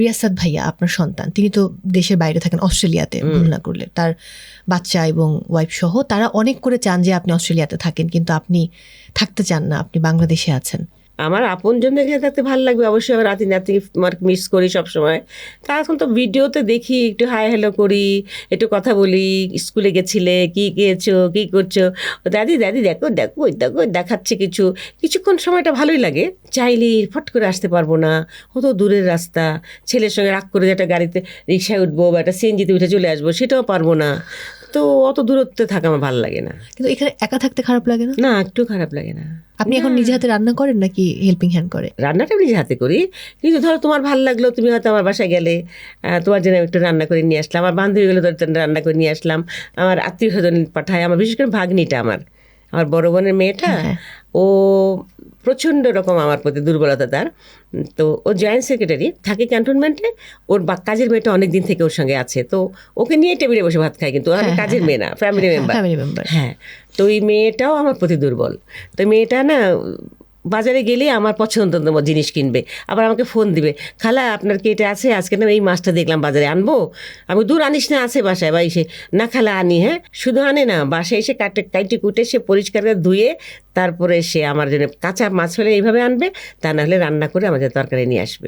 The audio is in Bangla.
রিয়াসাত ভাইয়া আপনার সন্তান, তিনি তো দেশের বাইরে থাকেন, অস্ট্রেলিয়াতে ভুল না করলে, তার বাচ্চা এবং ওয়াইফ সহ তারা অনেক করে চান যে আপনি অস্ট্রেলিয়াতে থাকেন, কিন্তু আপনি থাকতে চান না, আপনি বাংলাদেশে আছেন। আমার আপনজন এখানে থাকতে ভালো লাগবে অবশ্যই, আমার নাতি নাতি মিস করি সবসময়। তা এখন তো ভিডিওতে দেখি, একটু হাই হ্যালো করি, একটু কথা বলি, স্কুলে গেছিলে, কি গিয়েছো, কি করছো, দাদি দাদি দেখো দেখো দেখো দেখাচ্ছে কিছু, কিছুক্ষণ সময়টা ভালোই লাগে। চাইলে ফট করে আসতে পারবো না, কত দূরের রাস্তা, ছেলের সঙ্গে রাগ করে একটা গাড়িতে রিক্সায় উঠবো বা একটা সিএনজিতে উঠে চলে আসবো, সেটাও পারবো না। তো অত দূরত্বে থাকা আমার ভালো লাগে না। কিন্তু এখানে একা থাকতে খারাপ লাগে না? না, একটু খারাপ লাগে না। আপনি এখন নিজে হাতে রান্না করেন নাকি হেল্পিং হ্যান্ড করে? রান্নাটা নিজে হাতে করি, কিন্তু ধরো তোমার ভালো লাগলো, তুমি হয়তো আমার বাসায় গেলে, তোমার জন্য একটু রান্না করে নিয়ে আসলাম, আমার বান্ধবীগুলো রান্না করে নিয়ে আসলাম, আমার আত্মীয় স্বজন পাঠায়, আমার বিশেষ করে ভাগ্নিটা, আমার বড় বোনের মেয়েটা, ও প্রচণ্ড রকম আমার প্রতি দুর্বলতা তার। তো ও জয়েন্ট সেক্রেটারি থাকে ক্যান্টনমেন্টে, ওর কাজের মেয়েটা অনেক দিন থেকে ওর সঙ্গে আছে, তো ওকে নিয়ে টেবিলে বসে ভাত খায়, কিন্তু আমি কাজের মেয়ে না, ফ্যামিলি মেম্বার। হ্যাঁ, তো ওই মেয়েটাও আমার প্রতি দুর্বল। তো মেয়েটা না বাজারে গেলে আমার পছন্দতম জিনিস কিনবে, আবার আমাকে ফোন দিবে, খালা আপনার কি এটা আছে, আজকে না এই মাছটা দেখলাম বাজারে, আনবো? আমি দূর আনিস না, আছে বাসায়, বা এসে না খালা আনি। হ্যাঁ, শুধু আনে না, বাসায় এসে কাটি কুটে সে পরিষ্কার করে ধুয়ে তারপরে সে আমার জন্য কাঁচা মাছ হলে এইভাবে আনবে, তা না হলে রান্না করে আমাদের তরকারি নিয়ে আসবে।